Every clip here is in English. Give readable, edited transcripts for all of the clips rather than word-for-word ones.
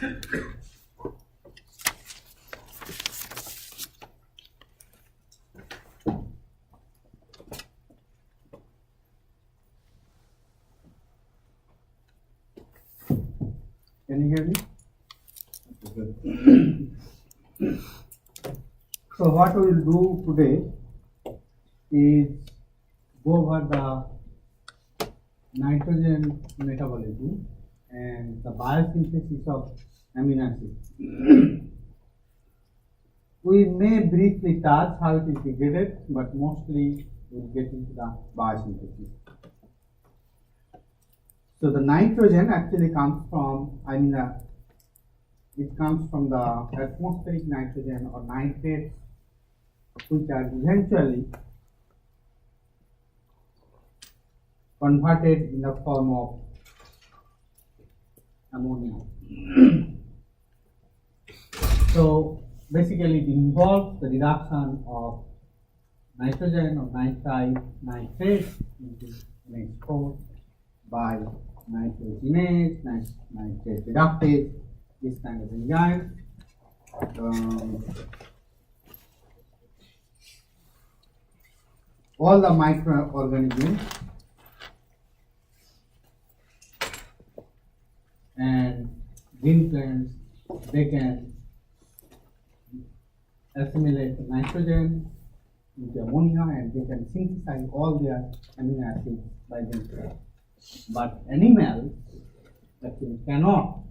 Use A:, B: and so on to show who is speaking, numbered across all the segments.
A: Can you hear me? Good. So what we will do today is go over the nitrogen metabolism and the biosynthesis of amino acids. We may briefly touch how it is degraded, but mostly we will get into the biosynthesis. So the nitrogen actually comes from, it comes from the atmospheric nitrogen or nitrates, which are eventually converted in the form of ammonia. So basically it involves the reduction of nitrogen or nitrate into NH4 by nitrogenase, nitrate reductase, this kind of enzyme. All the microorganisms and green plants, they can assimilate the nitrogen into ammonia and they can synthesize all their amino acids by themselves. But animals actually cannot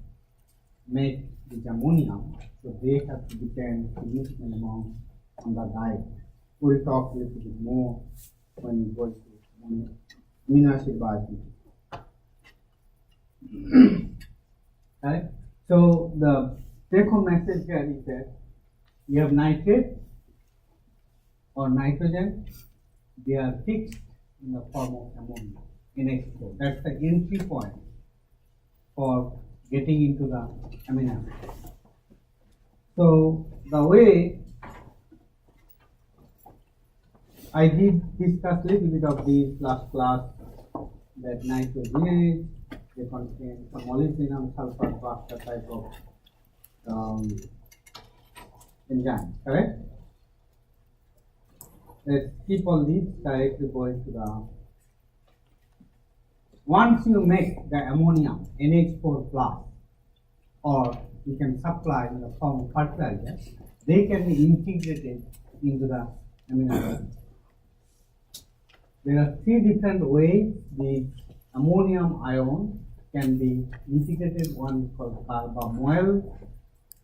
A: make this ammonia, so they have to depend significant amount on the diet. We'll talk a little bit more when we go to amino acid biosynthesis. Right? So the take-home message here is that you have nitrate or nitrogen, they are fixed in the form of ammonia, NH4. That's the entry point for getting into the amino acid. So the way I did discuss a little bit of this last class, that nitrogenase, they contain some molybdenum sulfur cluster type of enzyme, correct? Let's keep all these directly going to the. Once you make the ammonia NH4 plus, or you can supply in the form of fertilizer, they can be integrated into the amino acid. There are three different ways the ammonium ion can be integrated. One is called carbamoyl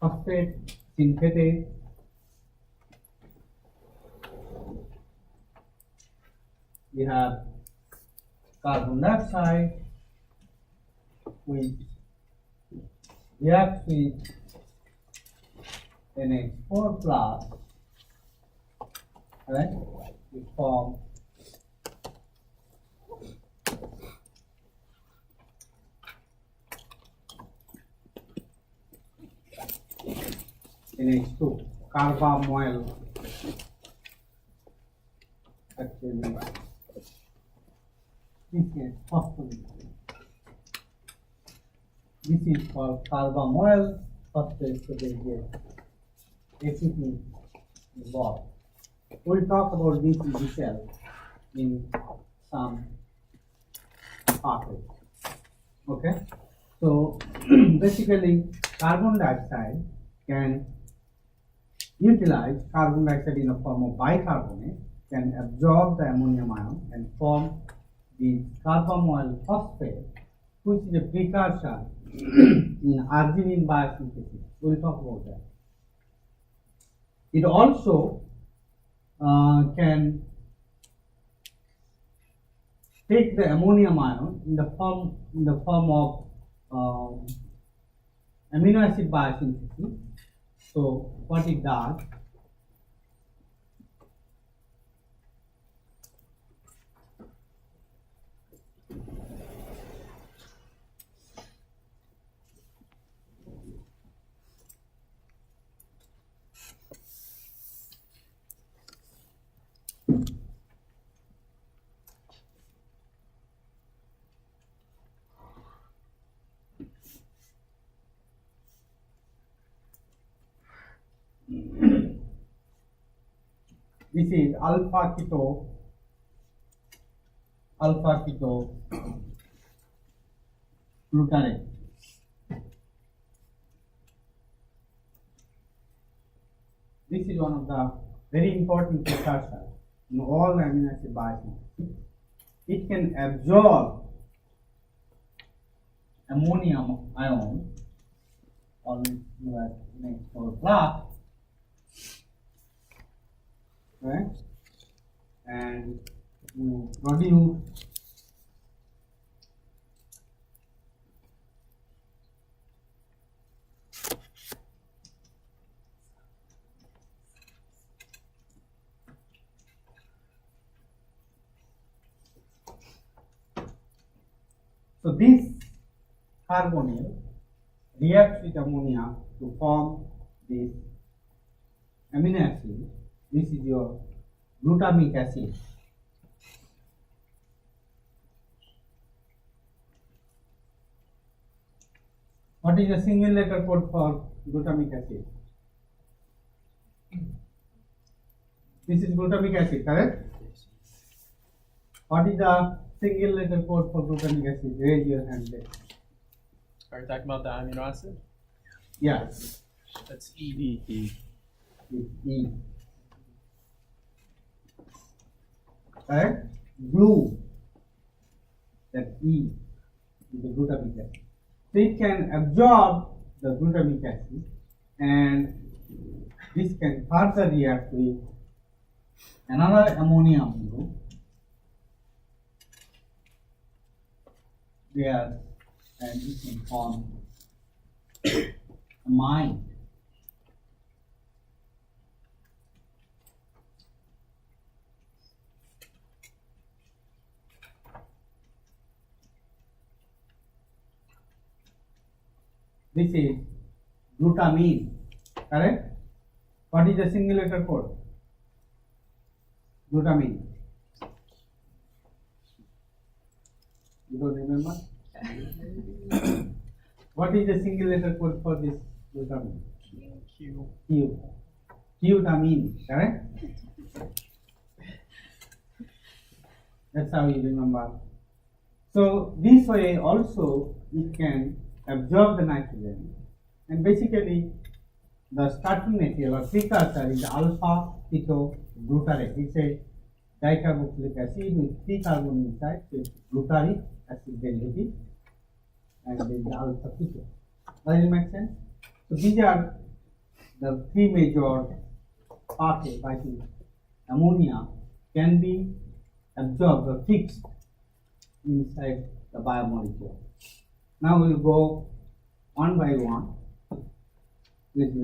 A: phosphate synthetase. We have carbon dioxide, which reacts with NH4 plus, right? We form NH2, carbamoyl. Actually, this is phosphorus. This is called carbamoyl phosphate, so they get ATP involved. We'll talk about this in detail in some pathways. Okay, so basically, carbon dioxide can utilize carbon dioxide in the form of bicarbonate, can absorb the ammonium ion and form the carbamoyl phosphate, which is a precursor in arginine biosynthesis. We'll talk about that. It also can take the ammonium ion in the form of amino acid biosynthesis. So what it does, This is alpha keto glutarate. This is one of the very important precursors in all amino acid biosynthesis. It can absorb ammonium ion, always you have next for class, right? And you produce so this carbonyl reacts with ammonia to form this amino acid. This is your glutamic acid. What is the single letter code for glutamic acid? This is glutamic acid, correct? What is the single letter code for glutamic acid? Raise your hand there.
B: Are you talking about the amino acid?
A: Yeah,
B: That's E.
A: it's E. Correct? Glue, that E is the glutamic acid. So it can absorb the glutamic acid and this can further react with another ammonium group there and it can form amine. This is glutamine, correct? What is the single letter code? Glutamine. You don't remember? What is the single letter code for this glutamine?
B: Q.
A: Q. Glutamine, correct? That's how you remember. So this way also it can absorb the nitrogen, and basically the starting material or precursor is alpha ketoglutarate. It's a dicarboxylic acid with 3 carbon inside, so it's glutaric acid derivative, and there is alpha keto. Does it make sense? So these are the 3 major pathways by which ammonia can be absorbed or fixed inside the biomolecule. Now we will go one by one with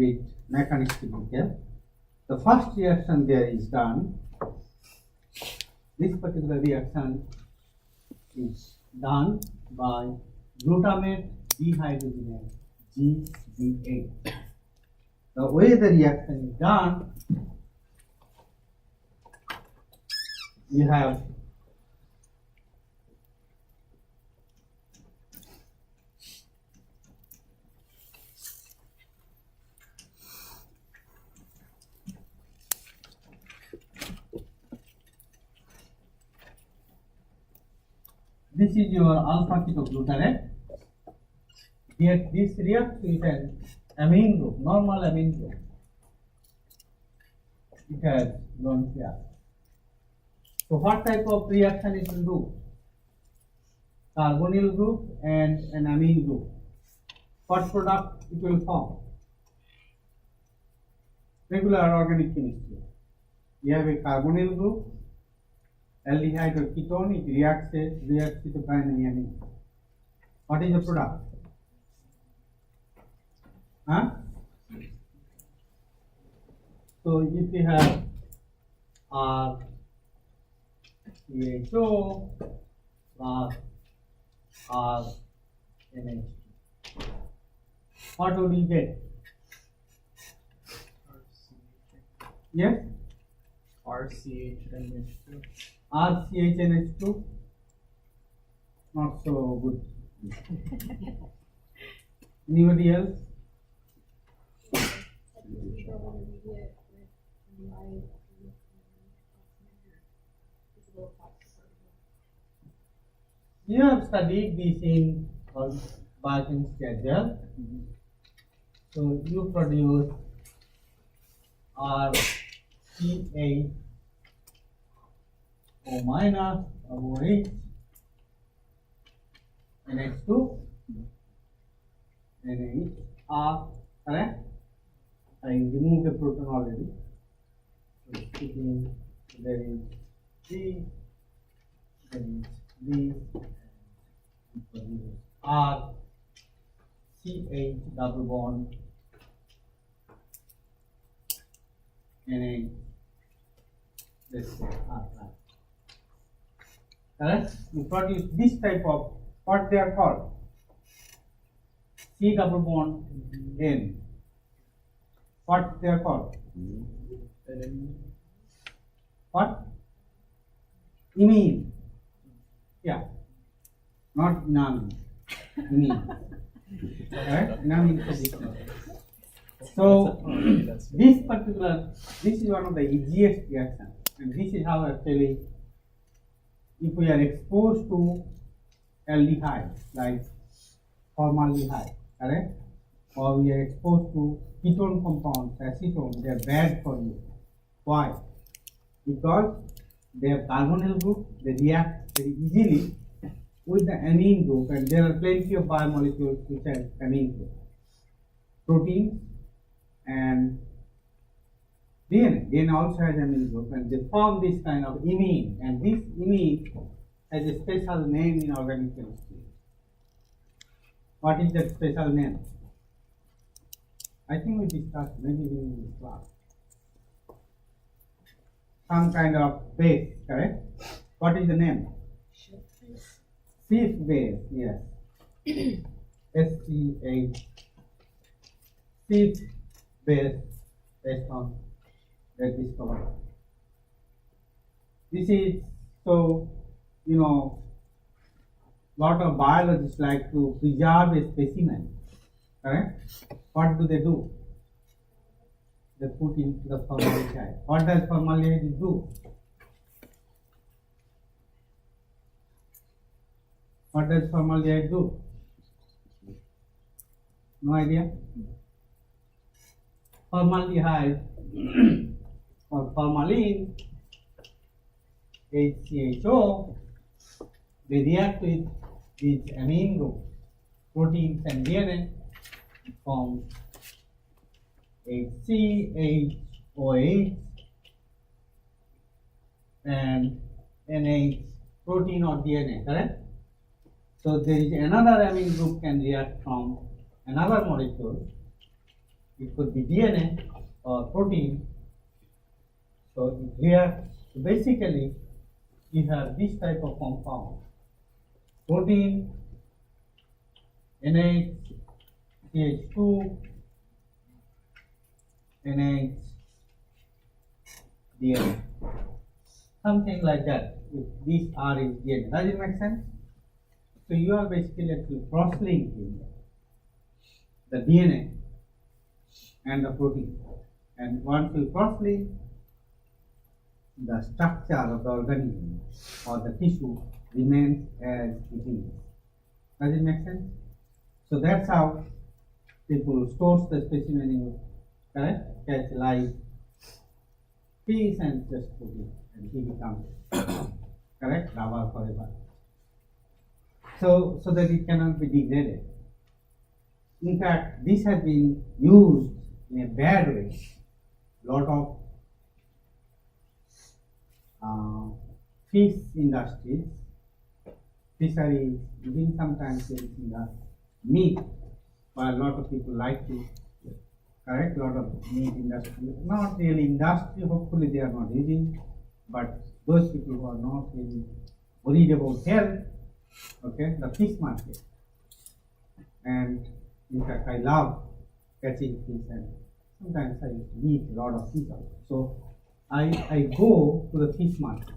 A: mechanistic detail. The first reaction there is done. This particular reaction is done by glutamate dehydrogenase GGA. The way the reaction is done, you have this is your alpha ketoglutarate. Here this reacts with an amine group, normal amine group. It has lone pair. So what type of reaction it will do? Carbonyl group and an amine group. What product it will form? Regular organic chemistry. You have a carbonyl group, aldehyde or ketone, it reacts with the primary amine. What is the product? Huh? So if we have RCHO plus RNH, what would we get? Yes?
B: RCHNH2.
A: RCHNH2, not so good. Anybody else? You have studied this in biochemistry as well. So you produce RCH O minus OH NH2 NH correct? I removed the proton already. So speaking, there is C, there is B, and R, CH double bond, NH, let's say R. Correct? You produce this type of what they are called C double bond N. What they are called? What? Imine. Yeah. Not enamine. Imine. Correct? Enamine is a different. So this is one of the easiest reactions, and this is how actually, if we are exposed to aldehyde like formaldehyde, correct? Or we are exposed to ketone compounds, acetone, they are bad for you. Why? Because they have carbonyl group, they react very easily with the amine group, and there are plenty of biomolecules which have amine group. Proteins and DNA also has amine group, and they form this kind of imine, and this imine has a special name in organic chemistry. What is that special name? I think we discussed maybe in this class. Some kind of base, correct? What is the name? Cis base, yes. SCH. Cis base based on that discovery. This is so, lot of biologists like to preserve a specimen, correct? What do? They put into the formaldehyde. What does formaldehyde do? What does formaldehyde do? No idea? Formaldehyde or formalin, HCHO, they react with these amine groups, proteins and DNA, form HCHOH and NH protein or DNA, correct? So there is another amine group can react from another molecule. It could be DNA or protein. So it reacts. So basically, you have this type of compound: protein, NH, CH2, NH, DNA. Something like that. If this R is DNA. Does it make sense? So you are basically actually cross-linking the DNA and the protein. And once you cross-link, the structure of the organism or the tissue remains as it is. Does it make sense? So that's how people store the specimen in, correct? Catch live fish and just put it, and he becomes correct rubber forever. So that it cannot be degraded. In fact, this has been used in a bad way. Lot of fish industries, fisheries, even sometimes in the meat, but a lot of people like to, correct? A lot of meat industry, not really industry, hopefully they are not using, but those people who are not really worried about health, okay, the fish market. And in fact, I love catching fish, and sometimes I eat a lot of fish also. So I go to the fish market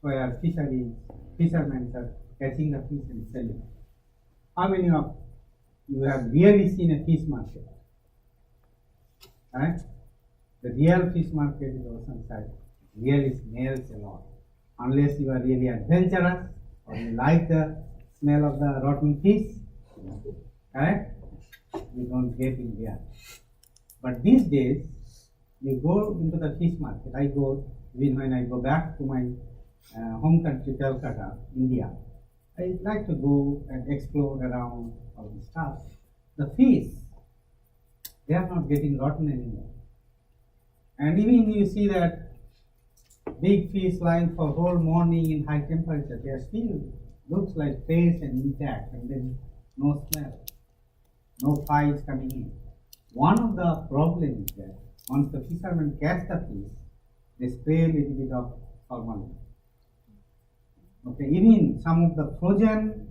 A: where fishermen are catching the fish and selling. How many of you have really seen a fish market? Right? The real fish market is ocean side. Really smells a lot. Unless you are really adventurous, or you like the smell of the rotten fish, correct? You don't get in there. But these days, you go into the fish market. I go, even when I go back to my home country, Calcutta, India, I like to go and explore around all the stuff. The fish, they are not getting rotten anymore. And even you see that big fish lying for whole morning in high temperature, they are still looks like fresh and intact, and then no smell, no flies coming in. One of the problems is that once the fishermen catch the fish, they spray a little bit of formalin. Okay, even some of the frozen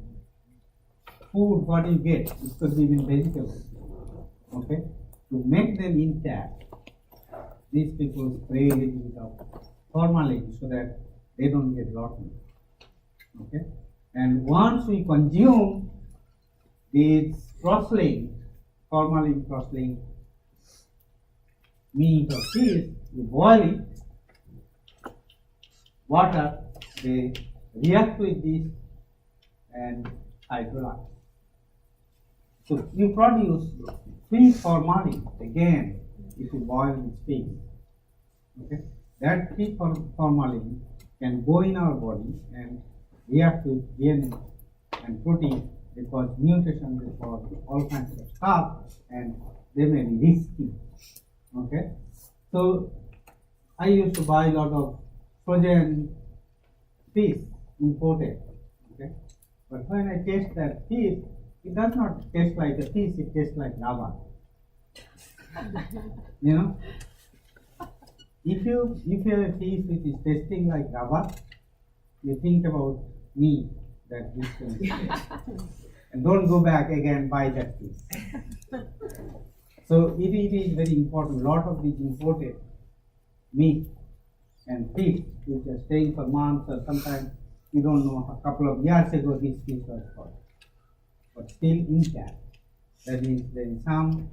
A: food what you get, it could be even vegetables. Okay, to make them intact, these people spray a little bit of formalin so that they don't get rotten. Okay, and once we consume these cross-linked, formalin cross-linked meat or fish, you boil it, water, they react with this and hydrolyze. So you produce free formalin again if you boil this fish. Okay, that free formalin can go in our body and react with DNA and protein, because mutations cause all kinds of stuff and they may be risky. Okay, so I used to buy a lot of frozen fish imported. Okay, but when I taste that fish, it does not taste like a fish, it tastes like lava. You know, if you have a fish which is tasting like lava, you think about me that this can and don't go back again buy that fish. So it is very important. A lot of these imported meat and fish which are staying for months or sometimes you don't know, a couple of years ago this fish was caught, but still intact. That means there is some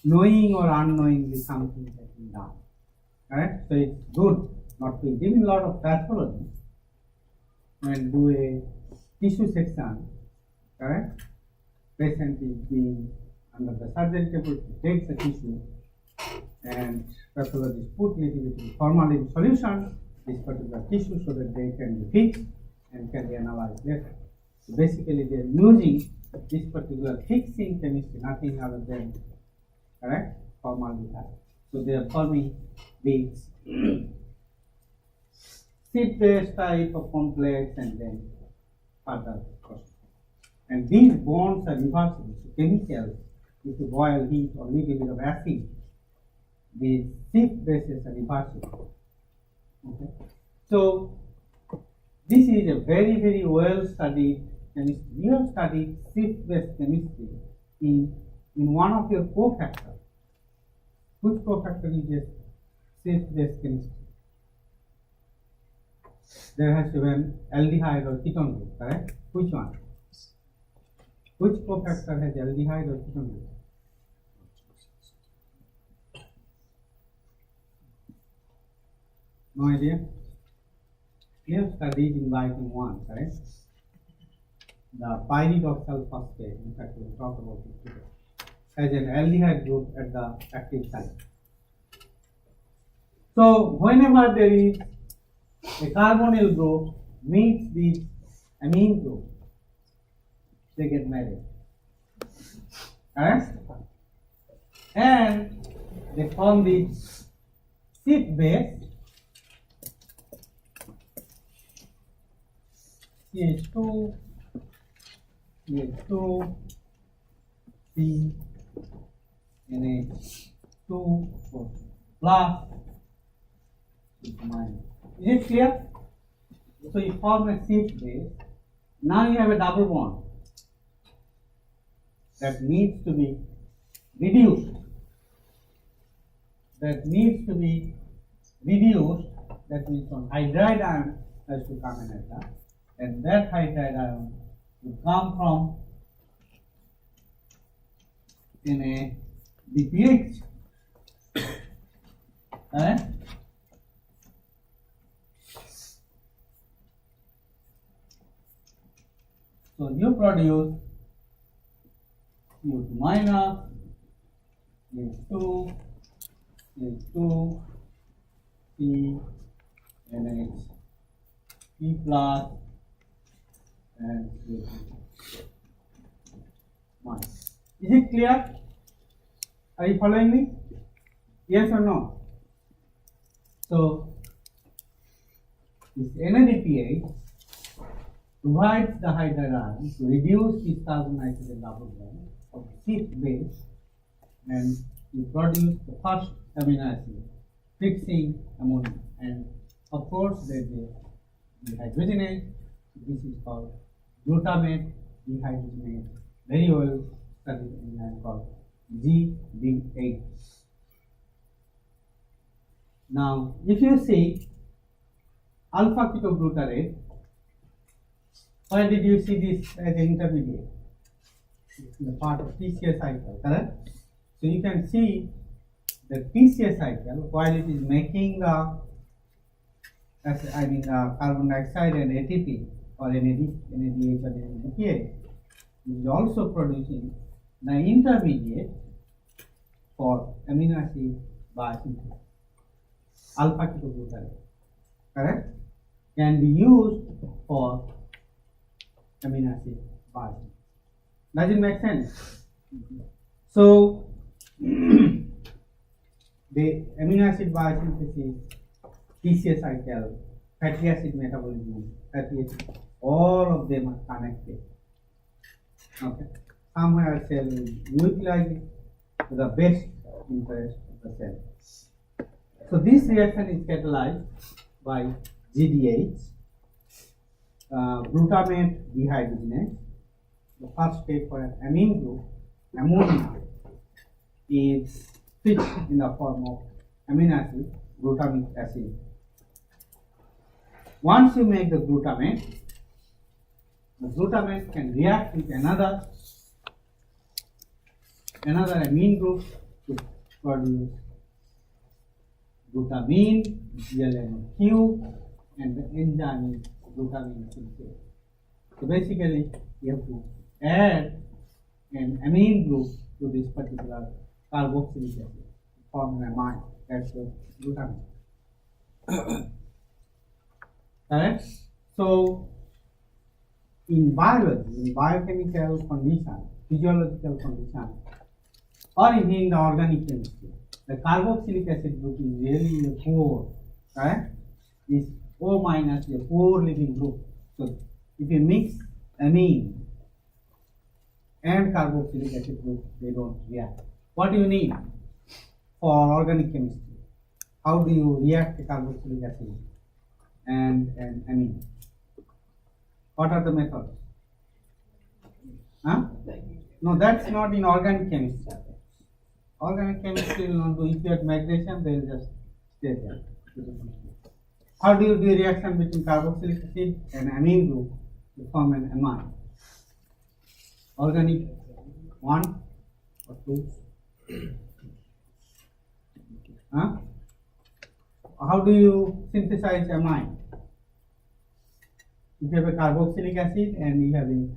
A: knowing or unknowingly something has been done. Correct? So it's good not to eat. Even a lot of pathology, when do a tissue section, correct? Patient is being under the surgery table to take the tissue, and pathologist put little bit of formalin solution this particular tissue so that they can be fixed and can be analyzed later. So basically they are using this particular fixing chemistry, nothing other than, correct, formaldehyde. So they are forming these seed-based type of complex and then further process. And these bonds are reversible. So chemicals, if you boil heat or little bit of acid, these seed bases are reversible. Okay. So this is a very, very well studied chemistry. You have studied shift-based chemistry in one of your cofactors. Which cofactor is a shift-based chemistry? There has to be an aldehyde or ketone group, correct? Which one? Which cofactor has aldehyde or ketone group? No idea? You have studied in Viking 1, correct? The pyridoxal phosphate, in fact we will talk about it today, has an aldehyde group at the active site. So whenever there is a carbonyl group meets the amine group, they get married. Correct? And they form this sheath base, CH2, CH2, C, NH2, plus, minus. Is it clear? So you form a sheath base. Now you have a double bond that needs to be reduced. That means from hydride ion has to come in at that. And that hydride ion will come from NADPH. Alright? So you produce CO2 minus, H2, H2, C, NH, P plus, and CO2 minus. Is it clear? Are you following me? Yes or no? So this NADPH provides the hydride ion to reduce this carbon nitrogen double bond of fifth base, and you produce the first amino acid fixing ammonia, and of course there is a dehydrogenase. This is called glutamate dehydrogenase, very well studied enzyme called GBH. Now if you see alpha ketoglutarate, why did you see this as an intermediate? It's the part of TCA cycle, correct? So you can see the TCA cycle, while it is making the carbon dioxide and ATP or NADH or NADPH, it is also producing the intermediate for amino acid biosynthesis, alpha ketoglutarate, correct? Can be used for amino acid biosynthesis. Does it make sense? So the amino acid biosynthesis, TCA cycle, fatty acid metabolism, fatty acid, all of them are connected. Okay. Somewhere cell will utilize it to the best interest of the cell. So this reaction is catalyzed by GDH, glutamate dehydrogenase. The first step for an amine group, ammonia, is fixed in the form of amino acid, glutamic acid. Once you make the glutamate can react with another amine group to produce glutamine, GLMQ, and the enzyme is glutamine synthase. So basically, you have to add an amine group to this particular carboxylic acid to form an amine. That's the glutamine. Correct? So in biology, in biochemical condition, physiological condition, or in the organic chemistry, the carboxylic acid group is really a poor, correct? This O minus is a poor living group. So if you mix amine and carboxylic acid group, they don't react. What do you need for organic chemistry? How do you react the carboxylic acid and amine? What are the methods? Huh? No, that's not in organic chemistry. Organic chemistry will not do. If you have migration, they will just stay there. How do you do reaction between carboxylic acid and amine group to form an amine? Organic, 1 or 2? Huh? How do you synthesize amine? If you have a carboxylic acid and you have an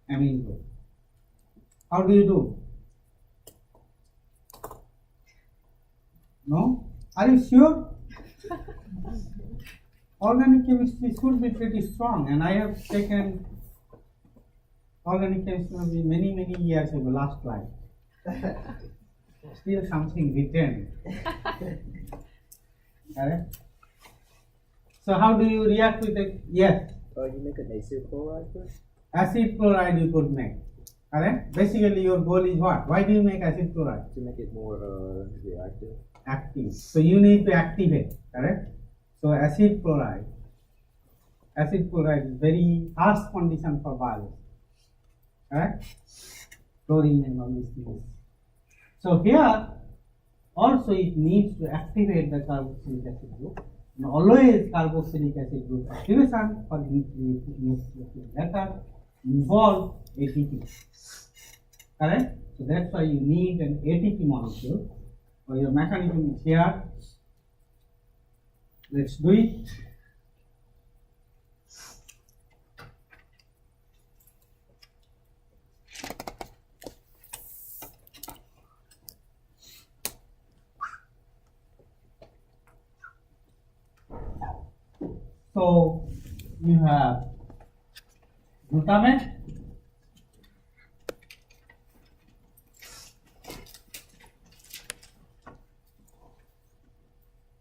A: amine group, how do you do? No? Are you sure? Organic chemistry should be pretty strong, and I have taken organic chemistry many years ago, last life. Still something written. Correct? So how do you react with it? Yes.
C: You make an acid chloride first?
A: Acid chloride you could make. Correct? Basically your goal is what? Why do you make acid chloride?
C: To make it more reactive.
A: Active. So you need to activate. Correct? So acid chloride is very harsh condition for biology. Correct? Chlorine and all these things. So here also it needs to activate the carboxylic acid group. And always carboxylic acid group activation for nucleic letter involve ATP. Correct? So that's why you need an ATP molecule. So your mechanism is here. Let's do it. So you have glutamate,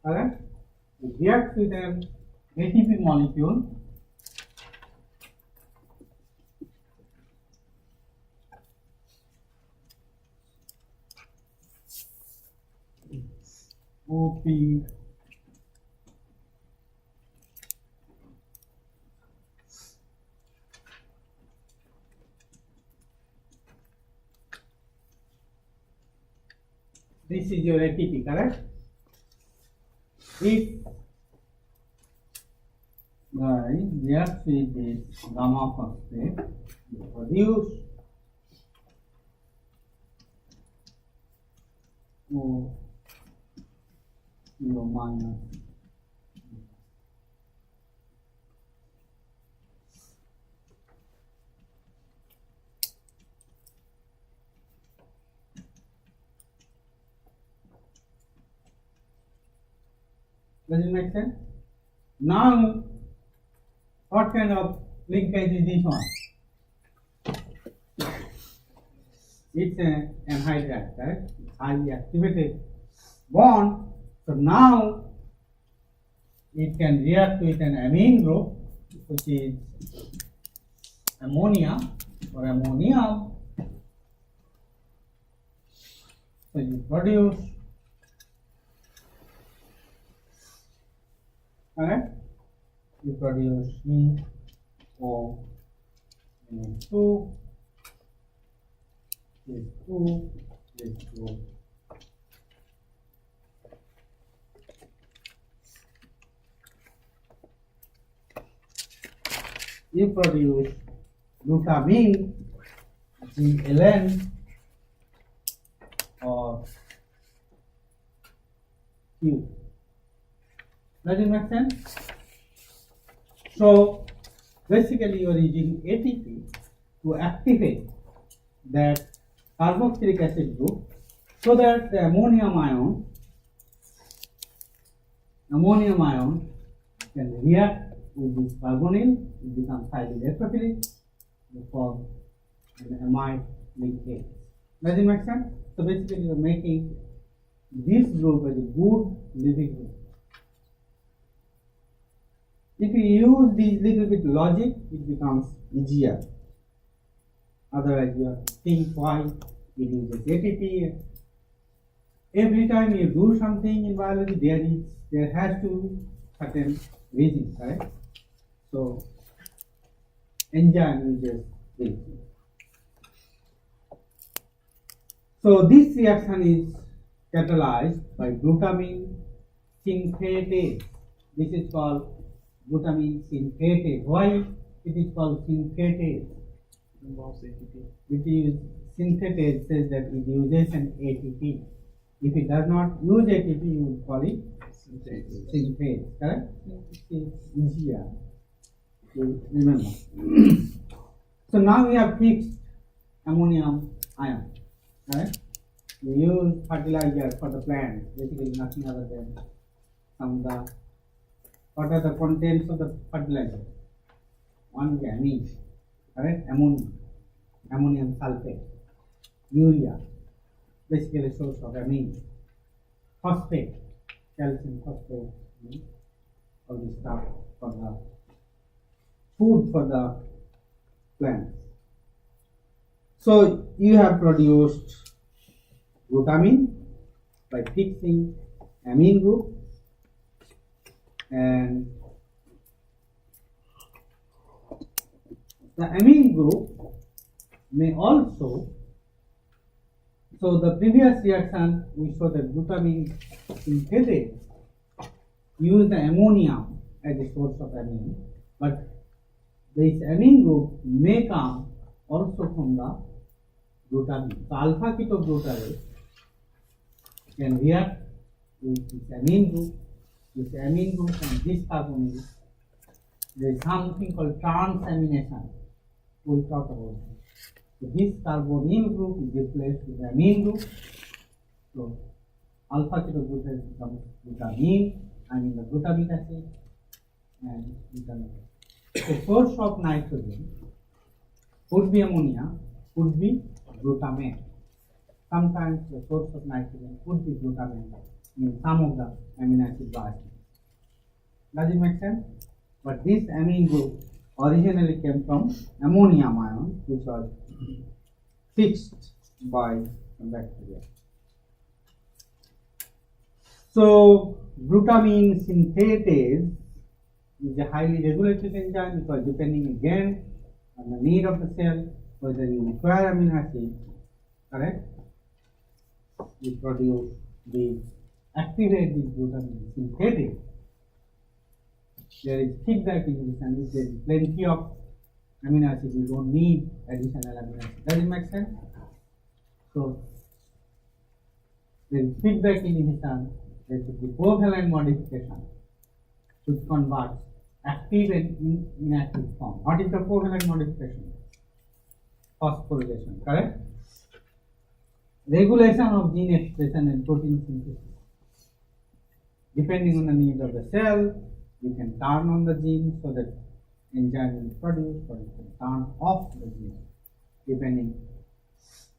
A: correct? It reacts with an ATP molecule, OP this is your ATP, correct? If the reacts with this gamma phosphate, you produce O minus. Does it make sense? Now, what kind of linkage is this one? It's an anhydride, right? It's highly activated bond. So now it can react with an amine group, which is ammonia or ammonium. So you produce, alright? You produce CO2, this 2, this 2. You produce glutamine, GLN, or Q. Does it make sense? So basically you are using ATP to activate that carboxylic acid group so that the ammonium ion can react with this carbonyl, it becomes highly electrophilic, you form an amide linkage. Does it make sense? So basically you are making this group as a good Levy group. If you use this little bit logic, it becomes easier. Otherwise you have to think why it uses ATP. Every time you do something in biology, there has to be certain reasons, right? So enzyme uses this. So this reaction is catalyzed by glutamine synthetase. This is called glutamine synthetase. Why it is called synthetase?
B: Involves ATP.
A: It is synthetase says that it uses an ATP. If it does not use ATP, you would call it synthase, correct? It's easier to remember. So now we have fixed ammonium ion, right? We use fertilizer for the plant, basically nothing other than what are the contents of the fertilizer? One is amine, correct? Ammonium sulfate, urea, basically a source of amine, phosphate, calcium phosphate, all this stuff for the food for the plants. So you have produced glutamine by fixing amine group, and the amine group may also, so the previous reaction we saw that glutamine synthetase use the ammonium as a source of amine, but this amine group may come also from the glutamine. So alpha ketoglutarate can react with this amine group, and this carbonyl. There is something called transamination. We'll talk about it. So this carbonyl group is replaced with amine group. So alpha ketoglutarate becomes glutamine, and in the glutamic acid, and glutamate. The source of nitrogen could be ammonia, could be glutamate. Sometimes the source of nitrogen could be glutamate in some of the amino acid biases. Does it make sense? But this amine group originally came from ammonium ion, which was fixed by bacteria. So glutamine synthetase is a highly regulated enzyme because depending again on the need of the cell, whether you require amino acid, correct? You produce the activate the glutamine synthetase. There is feedback inhibition. If there is plenty of amino acid, you don't need additional amino acid. Does it make sense? So there is feedback inhibition. There should be covalent modification which converts active and inactive form. What is the covalent modification? Phosphorylation, correct? Regulation of gene expression and protein synthesis. Depending on the need of the cell, you can turn on the gene so that enzyme will produce, or you can turn off the gene depending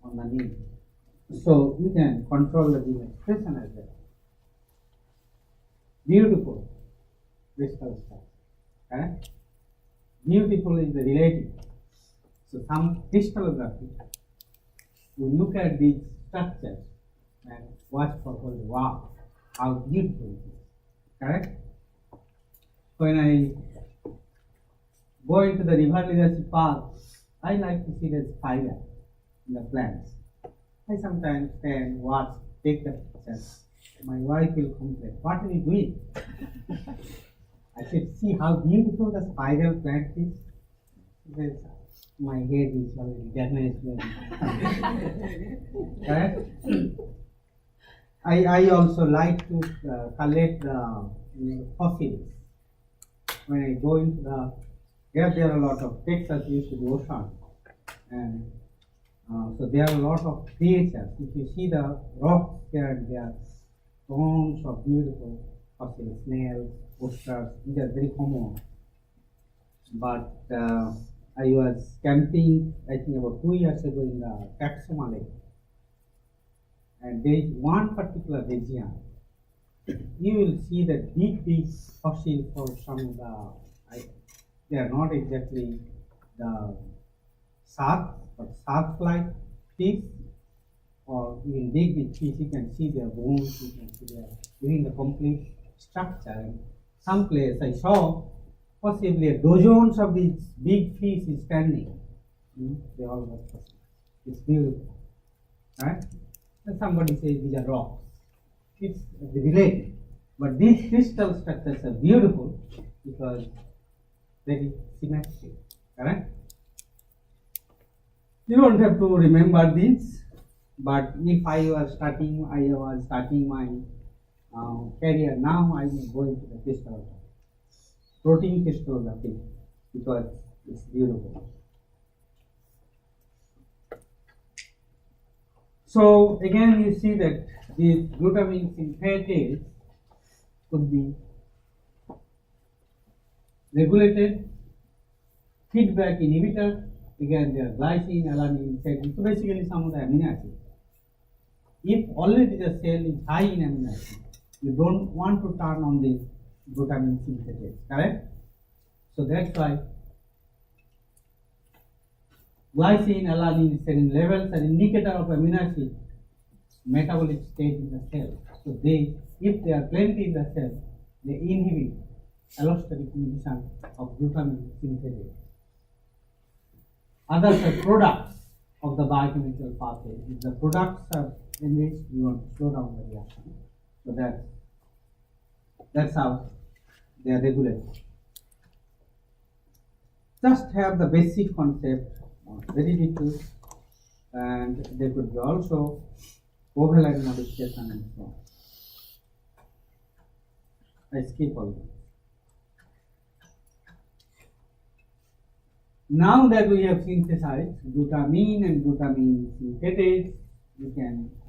A: on the need. So you can control the gene expression as well. Beautiful crystal structure, correct? Beautiful is the relative. So some crystallography, we look at these structures and watch for wow, how beautiful it is, correct? When I go into the river leadership park, I like to see the spider in the plants. I sometimes stand, watch, take the pictures. My wife will complain, what are you doing? I said, see how beautiful the spiral plant is. She says, my head is already damaged. Correct? I also like to collect the fossils. When I go into there are a lot of Texas used to the ocean, and so there are a lot of creatures. If you see the rocks here and there, tons of beautiful fossils, snails, oysters, these are very common. But I was camping, I think about 2 years ago in the Taxoma Lake, and there is one particular region. You will see that big fossils for some of they are not exactly the shark, but shark-like fish, or even big fish. You can see their bones, you can see even the complete structure. In some place I saw possibly dozens of these big fish is standing. They all were fossils. It's beautiful, right? And somebody says these are rocks. It's related, but these crystal structures are beautiful because very symmetric, correct? You don't have to remember this, but if I was starting my career now, I will go into the crystallography, protein crystallography, because it's beautiful. So again, you see that this glutamine synthetase could be regulated, feedback inhibitor. Again, there are glycine, alanine, sectin. So basically, some of the amino acids. If already the cell is high in amino acid, you don't want to turn on the glutamine synthetase, correct? So that's why glycine, alanine, sectin levels are indicator of amino acid metabolic state in the cell. So if they are plenty in the cell, they inhibit allosteric inhibition of glutamine synthetase. Others are products of the biochemical pathway. If the products are enriched, you want to slow down the reaction. So that's how they are regulated. Just have the basic concept, very little, and there could be also covalent modification and so on. I skip all this. Now that we have synthesized glutamine and glutamine synthetase,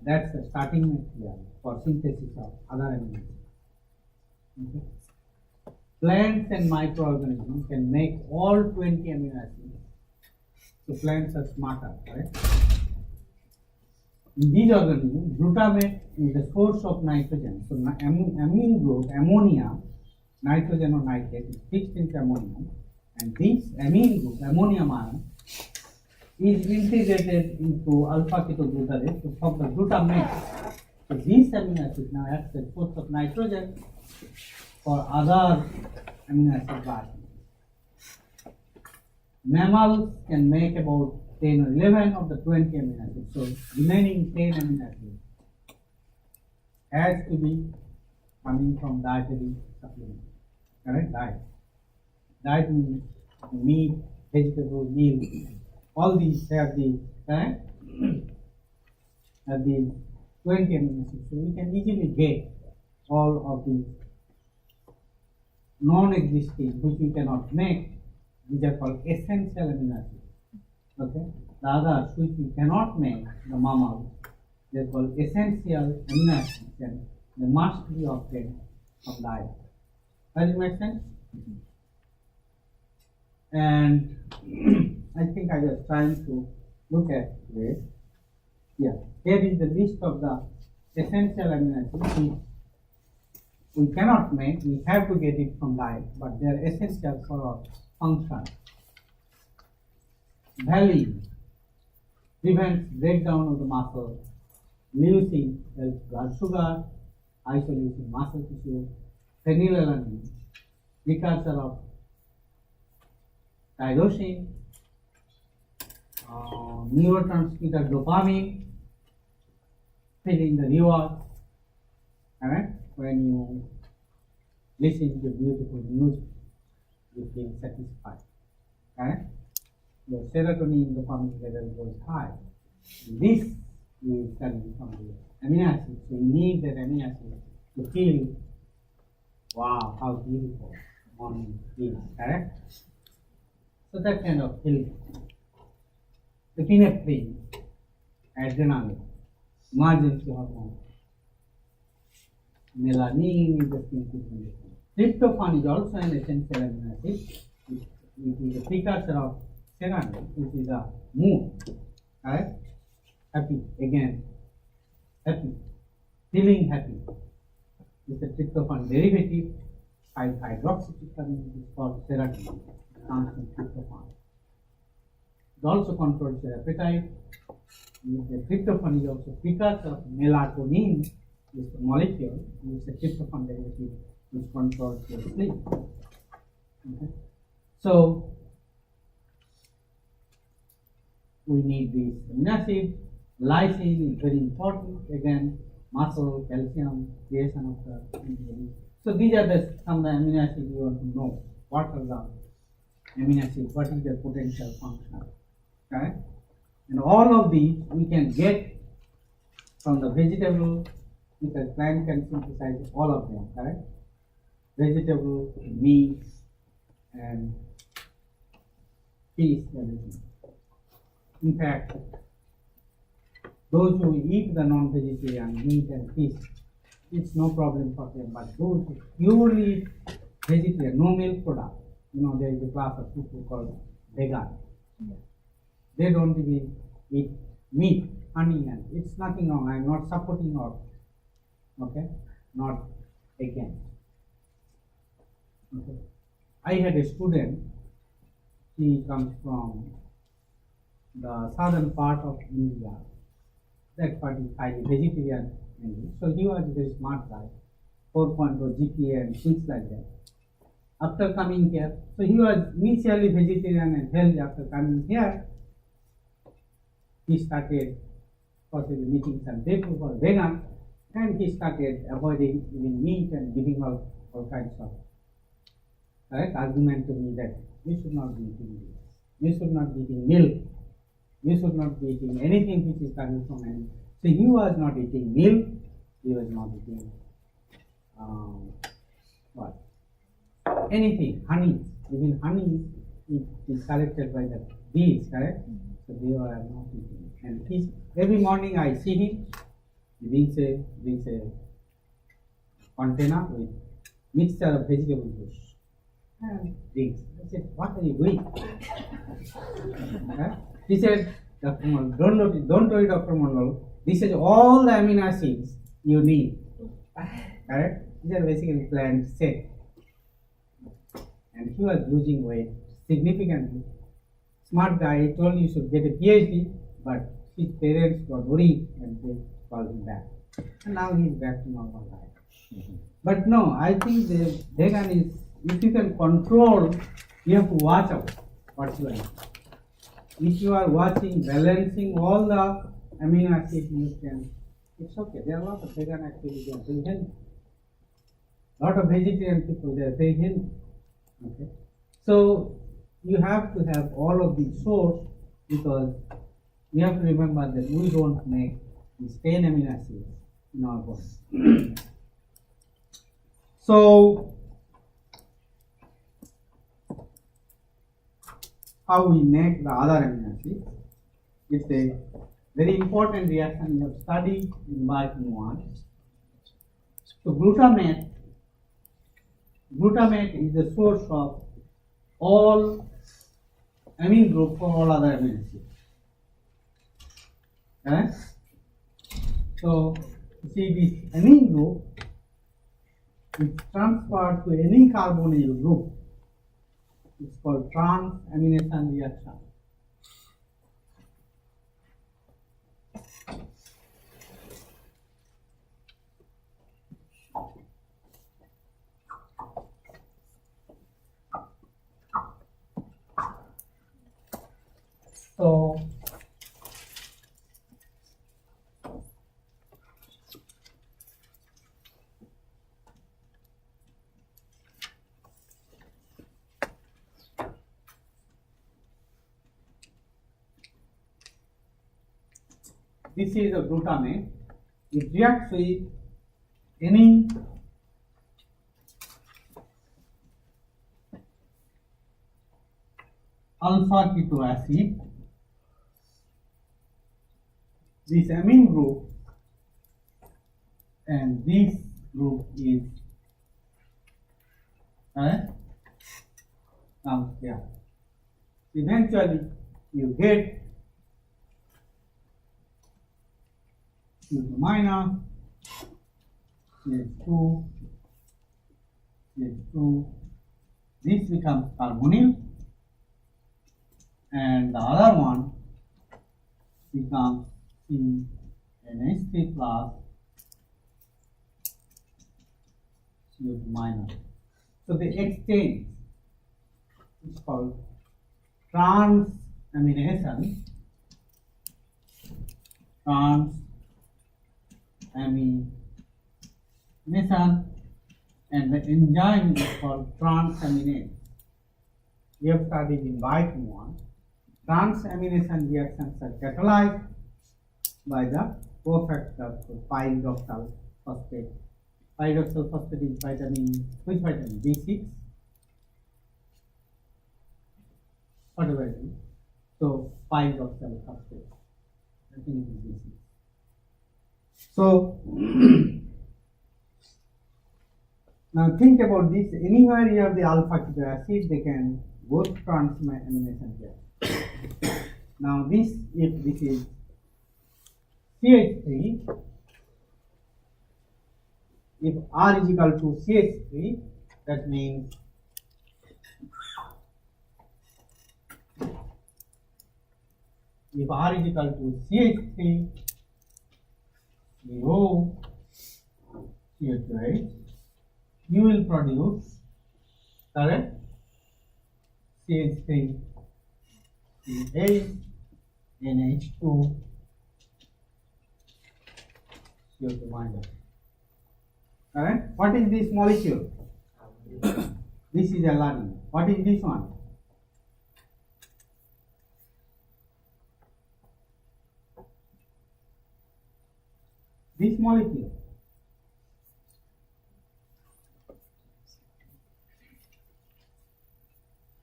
A: that's the starting material for synthesis of other amino acids. Okay. plants and microorganisms can make all 20 amino acids. So plants are smarter, correct? In these organisms, glutamate is the source of nitrogen. So amine group, ammonia, nitrogen or nitrate is fixed into ammonium, and this amine group, ammonium ion, is integrated into alpha ketoglutarate to form the glutamate. So this amino acid now acts as source of nitrogen for other amino acid bodies. Mammals can make about 10 or 11 of the 20 amino acids. So remaining 10 amino acids has to be coming from dietary supplement. Correct? Diet. Diet means meat, vegetable, meal. All these have the correct? Have the 20 amino acids. So we can easily get all of these non-existing, which we cannot make. These are called essential amino acids. Okay? The others which we cannot make, the mammals, they are called essential amino acids, and they must be obtained from diet. Does it make sense? And I think I was trying to look at this. Yeah, here is the list of the essential amino acids which we cannot make. We have to get it from diet, but they are essential for our function. Valine prevents breakdown of the muscle. Leucine helps blood sugar, isoleucine muscle tissue. Phenylalanine, precursor of tyrosine. Neurotransmitter dopamine, feeling the reward. Alright, when you listen to beautiful music, you feel satisfied. Alright, your serotonin dopamine level goes high. This is coming from the amino acid. So you need that amino acid to feel, wow, how beautiful morning is. Correct? So that kind of feeling. Epinephrine, adrenaline, emergency hormone. Melanin is the skin pigment. Tryptophan is also an essential amino acid. It is a precursor of serotonin, which is a mood. Right? Happy, again, happy, feeling happy. This is a tryptophan derivative. 5-hydroxytryptamine is called serotonin. It comes from tryptophan. It also controls your appetite. The tryptophan is also precursor of melatonin, this molecule, which is a tryptophan derivative which controls your sleep. Okay. So we need this amino acid. Lysine is very important. Again, muscle, calcium, creation of the antibody. So these are some of the amino acids you want to know. What are the amino acids? What is their potential function? Okay? And all of these we can get from the vegetable, because plant can synthesize all of them, correct? Vegetable, meat, and fish, everything. In fact, those who eat the non-vegetarian meat and fish, it's no problem for them. But those who purely eat vegetarian, no milk product, there is a class of people called vegan. They don't even eat meat, honey, and it's nothing wrong. I'm not supporting or, okay, not against. Okay. I had a student, he comes from the southern part of India. That part is highly vegetarian. So he was a very smart guy, 4.0 GPA and things like that. After coming here, so he was initially vegetarian and healthy. After coming here, he started possibly meeting some people who are vegan, and he started avoiding even meat and giving all kinds of argument to me that you should not be eating this, you should not be eating milk, you should not be eating anything which is coming from animal. So he was not eating milk, he was not eating anything, honey, even honey is collected by the bees, correct? So they were not eating. And every morning I see him, he brings a container with mixture of vegetable juice. and drinks. I said, what are you doing? Huh? He said, Dr. Mondal, don't worry, Dr. Mondal. This is all the amino acids you need. Correct? These are basically plant set. And he was losing weight significantly. Smart guy, he told you should get a PhD, but his parents got worried and they called him back. And now he's back to normal life. But no, I think the vegan is, if you can control, you have to watch out what you are eating. If you are watching, balancing all the amino acids, you can, it's okay. There are a lot of vegan activities, they are very healthy. A lot of vegetarian people, they are very healthy. Okay. So you have to have all of these sources because you have to remember that we don't make these 10 amino acids in our body. So how we make the other amino acids? It's a very important reaction we have studied in BIOCHEM 1. So glutamate is the source of all amine group for all other amino acids. Okay? So you see this amine group is transferred to any carbonyl group. It's called transamination reaction. So this is a glutamate. It reacts with any alpha keto acid. This amine group and this group is comes here. Eventually you get minus CH2, this becomes carbonyl, and the other one becomes CNH3 plus CO2 minus. So the exchange is called transamination. And the enzyme is called transaminase. We have studied in BIOCHEM 1. Transamination reactions are catalyzed by the cofactor pyridoxal phosphate. Pyridoxal phosphate is vitamin, which vitamin? B6. Whatever it is. So pyridoxal phosphate. I think it is B6. So now think about this. Anywhere you have the alpha keto acid, they can go to transamination here. Now this, if this is CH3, if R is equal to CH3, that means if R is equal to CH3, 0, CH2, you will produce, correct, CH3, CH, NH2, CO2 minus. Correct? What is this molecule? This is alanine. What is this one? This molecule.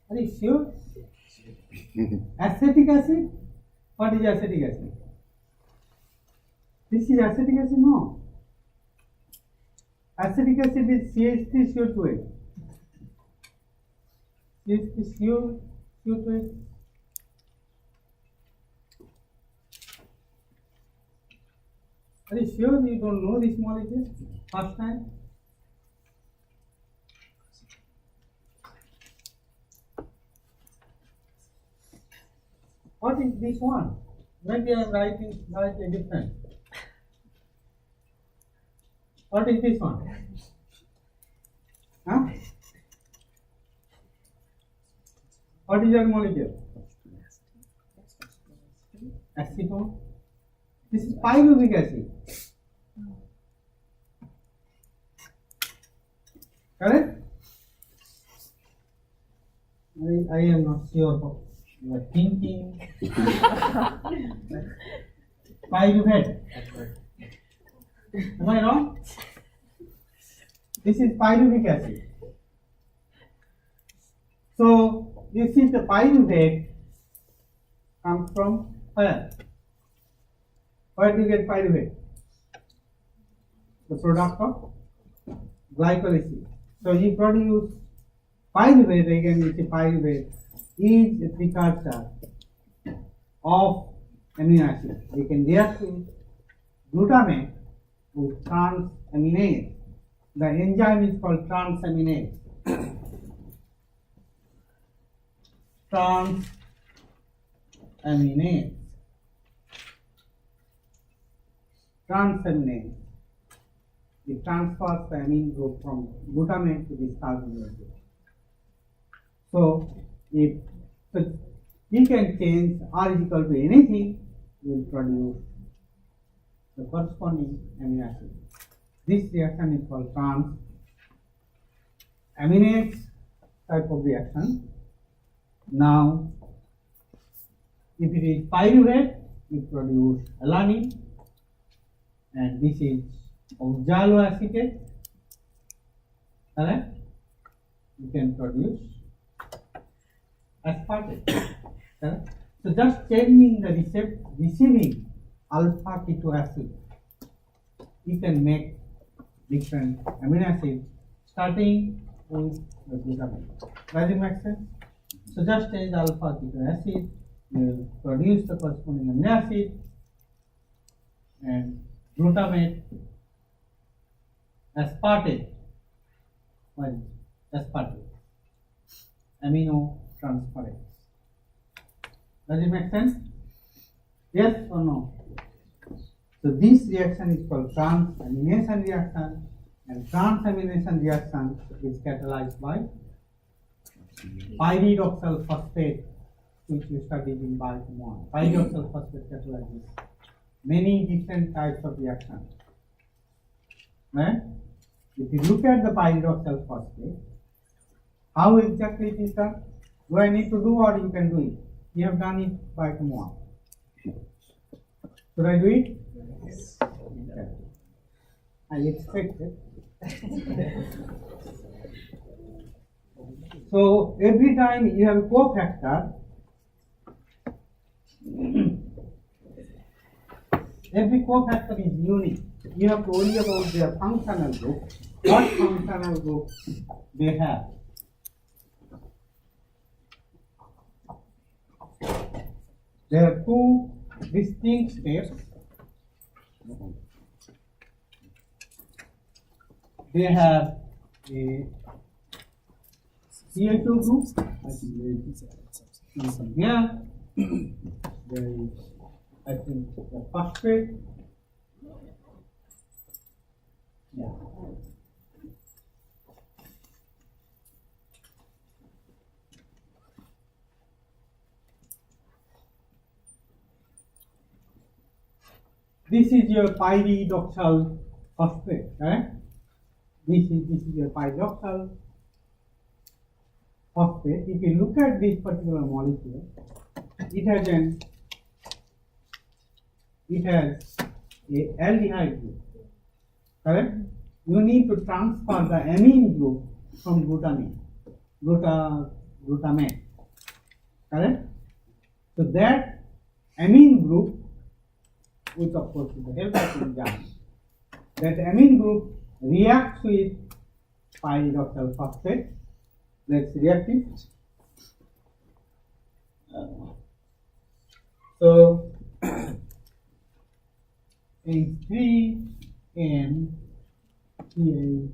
A: Are you sure? Acetic acid? What is acetic acid? This is acetic acid? No. Acetic acid is CH3CO2. Is this you to it? Are you sure you don't know this molecule first time? What is this one? Maybe I am writing slightly different. What is this one? Huh? What is your molecule? Acetone. This is pyruvic acid. Correct? I am not sure what you are thinking. Pyruvate. Am I wrong? This is pyruvic acid. So you see the pyruvate comes from where? Where do you get pyruvate? The product of glycolysis. So you produce pyruvate, again you see pyruvate is a precursor of amino acid. You can react with glutamate with transaminase. The enzyme is called transaminase. Transaminase. Transaminase. It transfers the amine group from glutamate to this carbonyl group. So if we can change R is equal to anything, we will produce the corresponding amino acid. This reaction is called transaminase type of reaction. Now, if it is pyruvate, we produce alanine, and this is oxaloacetate. Correct? You can produce aspartate. Correct? So just changing the receiving alpha keto acid, you can make different amino acids starting with the glutamate. Does it make sense? So just change alpha keto acid, will produce the corresponding amino acid, and glutamate, aspartate, well, aspartate, amino transferase. Does it make sense? Yes or no? So this reaction is called transamination reaction, and transamination reaction is catalyzed by pyridoxal phosphate, which you studied in BIOCHEM 1. Pyridoxal phosphate catalyzes many different types of reactions. Right? If you look at the pyridoxal phosphate, how exactly it is done? Do I need to do, or you can do it? You have done it BIOCHEM 1. Should I do it?
B: Yes.
A: Okay. I expected. So every time you have a cofactor, every cofactor is unique. You have to worry about their functional group. What functional group they have? There are two distinct steps. They have a CO2 group. I think there is something here. There is, I think, the phosphate. Yeah. This is your pyridoxal phosphate, right? This is your pyridoxal phosphate. If you look at this particular molecule, it has a aldehyde group, correct? You need to transfer the amine group from glutamate, correct? So that amine group, which of course is the help of enzyme, that amine group reacts with pyridoxal phosphate. Let's react it. So H3 NCA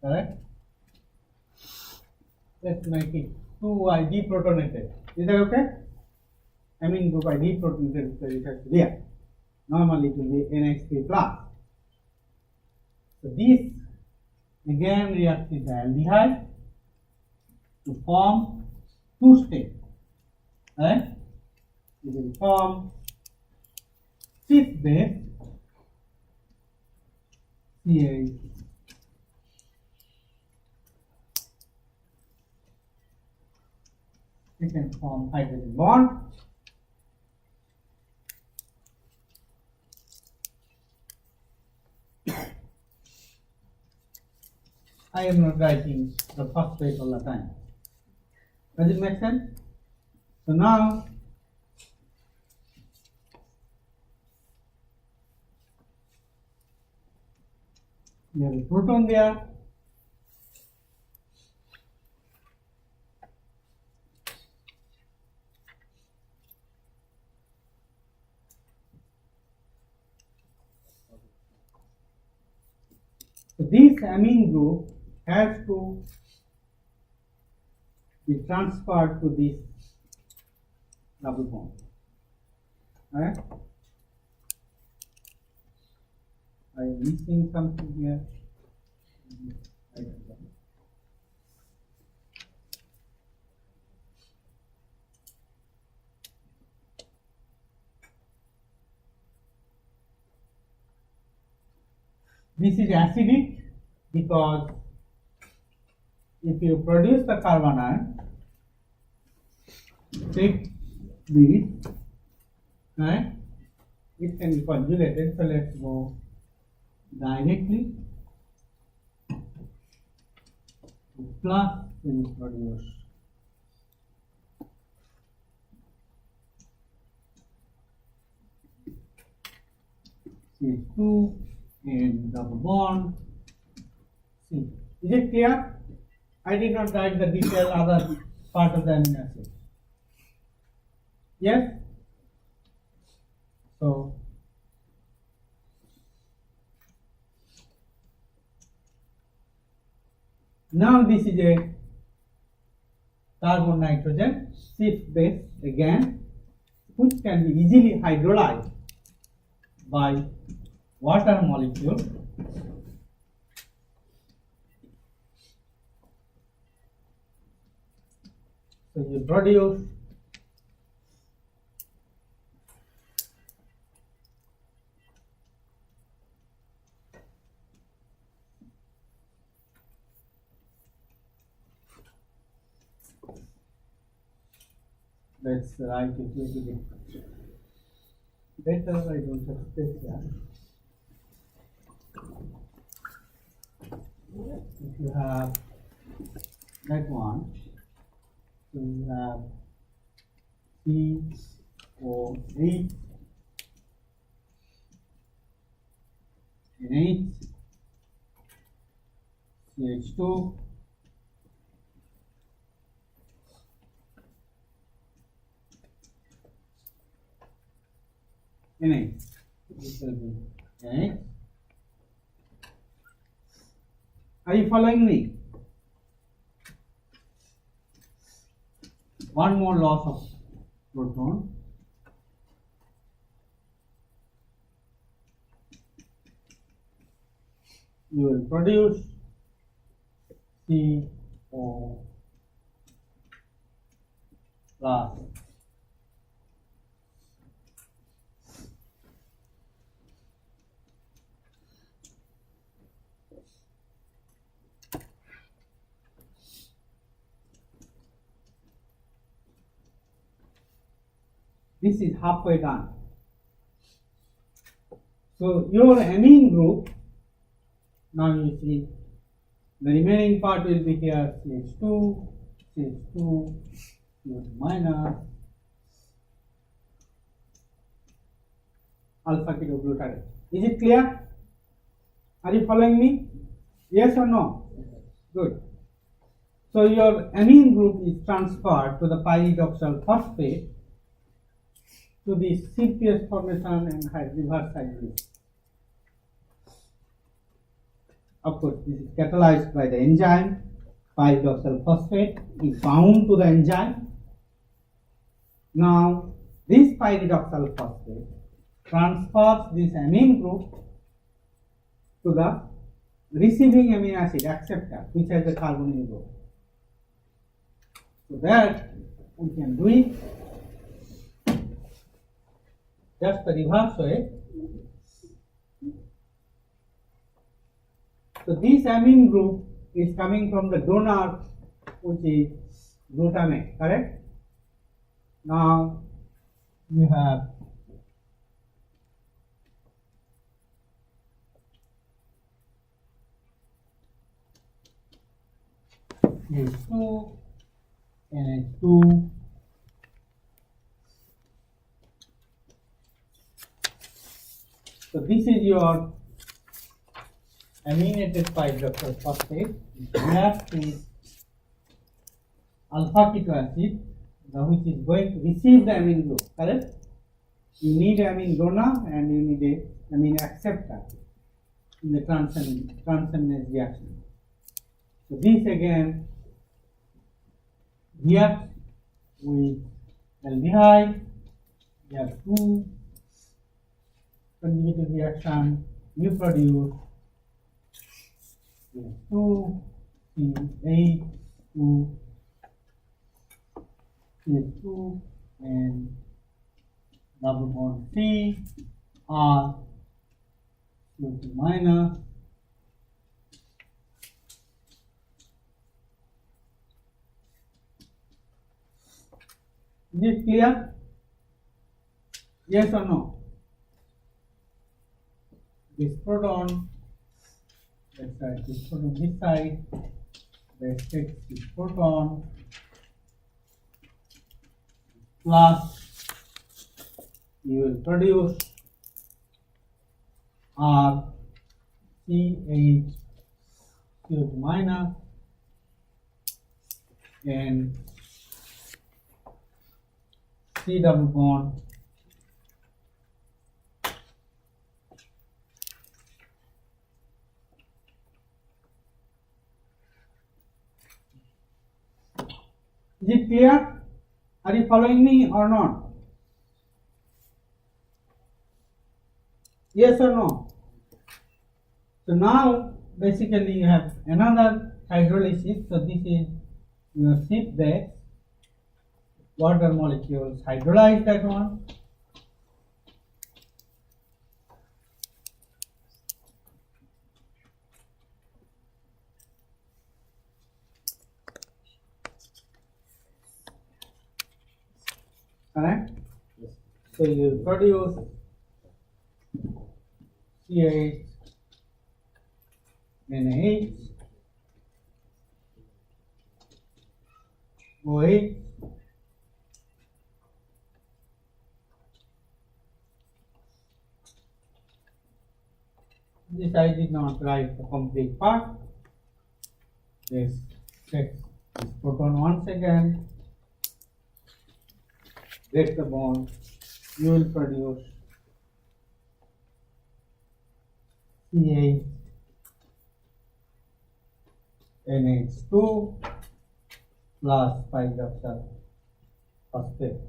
A: correct? Let's make it 2I deprotonated. Is that okay? I mean group I deprotonated, so it has to be there. Normally it will be NH3 plus. So this again reacts with the aldehyde to form two states. Right? It will form cis base CH. We can form hydrogen bond. I am not writing the first page all the time. Does it make sense? So now you have a proton there. So this amine group has to be transferred to this double bond. Alright? I am missing something here. I don't know. This is acidic because if you produce the carbon ion, take this, right? It can be conjugated. So let's go directly to plus will produce CH2 and double bond C. Is it clear? I did not write the detailed other part of the amino acid. Yes? So now this is a carbon nitrogen cis base again, which can be easily hydrolyzed by water molecule. So you produce let's write it a little bit better. I don't have space here. If you have that one, so you have CO8 NH CH2 NH. This will be NH. Are you following me? One more loss of proton. You will produce CO plus this is halfway done. So your amine group, now you see the remaining part will be here CH2, CH2, CH minus, alpha ketoglutarate. Is it clear? Are you following me? Yes or no? Good. So your amine group is transferred to the pyridoxal phosphate to the CPS formation and reverse hydrolysis. Of course, this is catalyzed by the enzyme. Pyridoxal phosphate is bound to the enzyme. Now, this pyridoxal phosphate transfers this amine group to the receiving amino acid acceptor, which has a carbonyl group. So that we can do it just the reverse way. So this amine group is coming from the donor, which is glutamate, correct? Now you have H2, NH2, so this is your aminated pyridoxal phosphate. That is alpha keto acid, which is going to receive the amine group, correct? You need amine donor and you need a amine acceptor in the transamase reaction. So this again reacts with aldehyde. We have two conjugative reaction. You produce 2 C8 2 C2 and double bond C R CO2 minus. Is it clear? Yes or no? This proton, let's write this proton this side, let's take this proton plus you will produce R CH CO2 minus and C double bond Is it clear? Are you following me or not? Yes or no? So now basically you have another hydrolysis. So this is your sheep base. Water molecules hydrolyze that one. Correct? So you produce CH, NH, OH, this I did not write the complete part. This takes this proton once again, break the bond, you will produce CH, NH2 plus pyridoxal phosphate.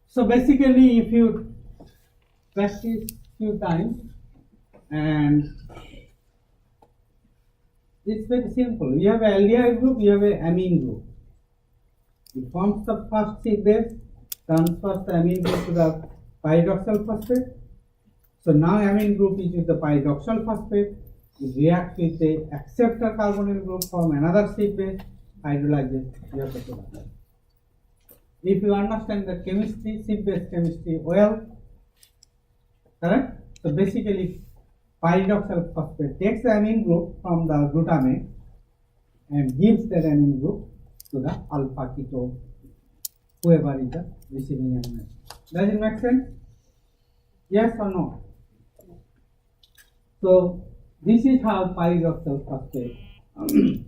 A: So basically, if you practice few times, and it's very simple. You have an aldehyde group, you have an amine group. It forms the first C base, transfers the amine group to the pyridoxal phosphate. So now amine group is with the pyridoxal phosphate. It reacts with the acceptor carbonyl group from another C base, hydrolyzes. You have the product. If you understand the chemistry, C base chemistry well, correct? So basically, pyridoxal phosphate takes the amine group from the glutamate and gives that amine group to the alpha keto, whoever is the receiving amino acid. Does it make sense? Yes or no? So this is how pyridoxal phosphate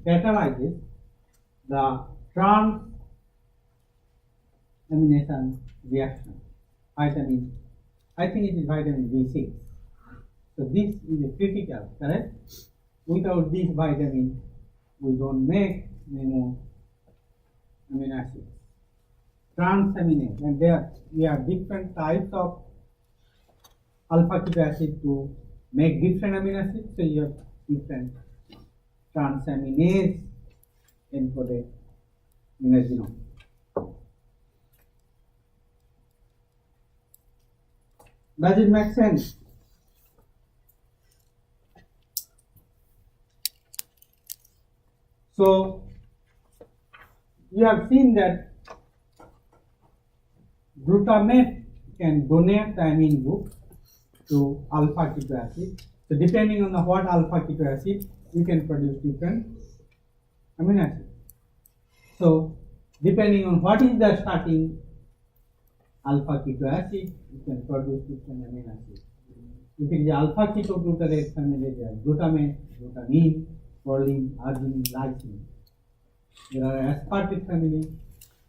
A: catalyzes the transamination reaction. Vitamin, I think it is vitamin B6. So this is a critical, correct? Without this vitamin, we don't make any more amino acids. Transaminase, and there we have different types of alpha keto acid to make different amino acids. So you have different transaminase encoded in the genome. Does it make sense? So you have seen that glutamate can donate the amine group to alpha keto acid. So depending on the what alpha keto acid, you can produce different amino acids. So depending on what is the starting alpha keto acid, you can produce different amino acids. If it is alpha keto glutarate family, there are glutamate, glutamine, proline, arginine, lysine. There are aspartate family.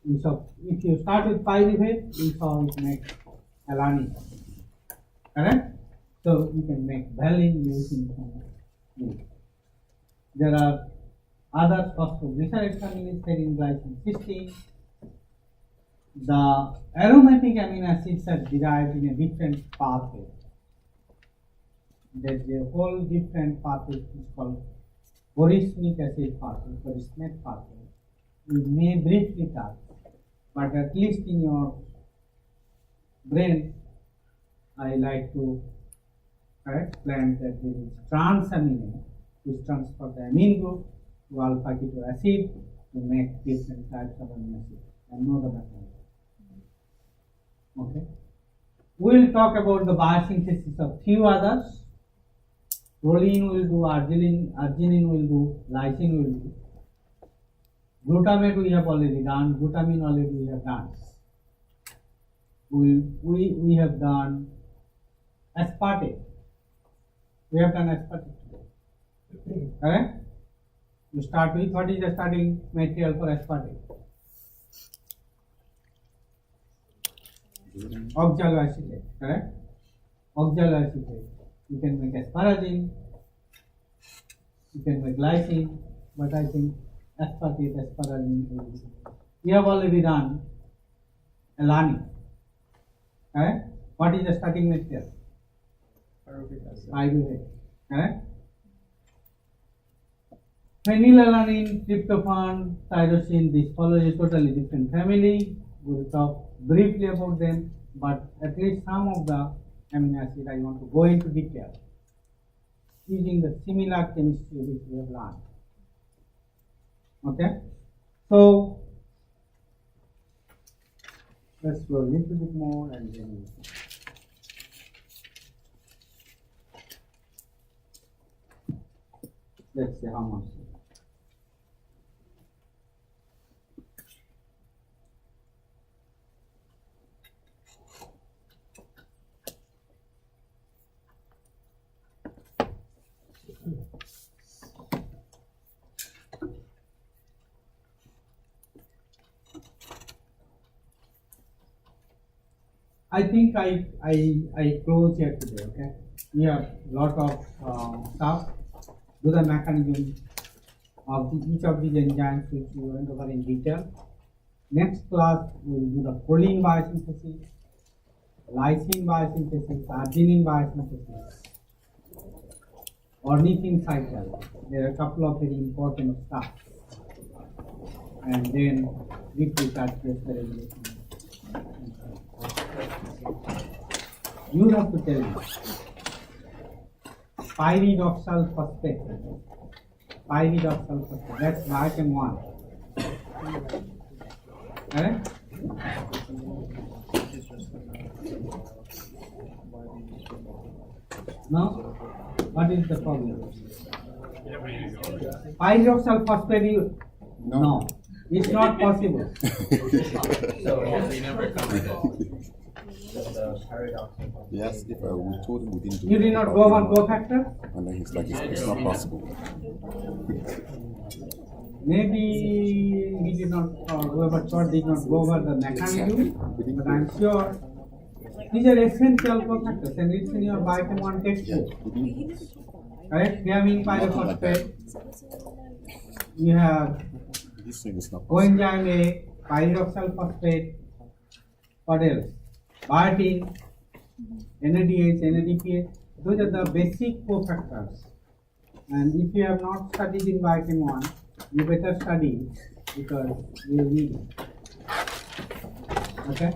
A: If you start with pyruvate, you saw it makes alanine. Correct? So you can make valine using it. There are other phosphoglycerate families, serine, glycine, cysteine. The aromatic amino acids are derived in a different pathway. There's a whole different pathway which is called orosmic acid pathway, orosmate pathway. We may briefly touch, but at least in your brain, I like to explain that there is transaminase which transfer the amine group to alpha keto acid to make different types of amino acids and know the mechanism. Okay. We will talk about the biosynthesis of few others. Proline will do, arginine will do, lysine will do. Glutamate we have already done, glutamine already we have done. We have done aspartate. We have done aspartate today. Correct? You start with what is the starting material for aspartate? Oxaloacetate, correct? Oxaloacetate. You can make asparagine, you can make glycine, but I think aspartate, asparagine. We have already done alanine. Correct? What is the starting material? Pyruvate. Correct? Phenylalanine, tryptophan, tyrosine, this follows a totally different family. We will talk briefly about them, but at least some of the amino acid I want to go into detail using the similar chemistry which we have learned. Okay? So let's go a little bit more and then let's see how much. I think I close here today. Okay, we have lot of stuff. Do the mechanism of each of these enzymes which we went over in detail. Next class we will do the proline biosynthesis, lysine biosynthesis, arginine biosynthesis, ornithine cycle. There are a couple of very important stuff, and then we will touch base the regulation. You have to tell me pyridoxal phosphate. Pyridoxal phosphate. That's BIOCHEM 1. Correct? No? What is the problem? Pyroxal phosphate, no. It's not possible.
D: Yes, if we told him we didn't do
A: You
D: it,
A: did not go over cofactor?
D: and then he's like, it's not possible.
A: Maybe he did not, whoever taught did not go over the mechanism, but I'm sure these are essential cofactors and it's in your BIOCHEM 1 textbook. Correct? Thiamine pyrophosphate. You have
D: This thing is not possible.
A: coenzyme A, pyroxal phosphate. What else? Biotin, NADH, NADPH. Those are the basic cofactors. And if you have not studied in BIOCHEM 1, you better study because you will need it. Okay?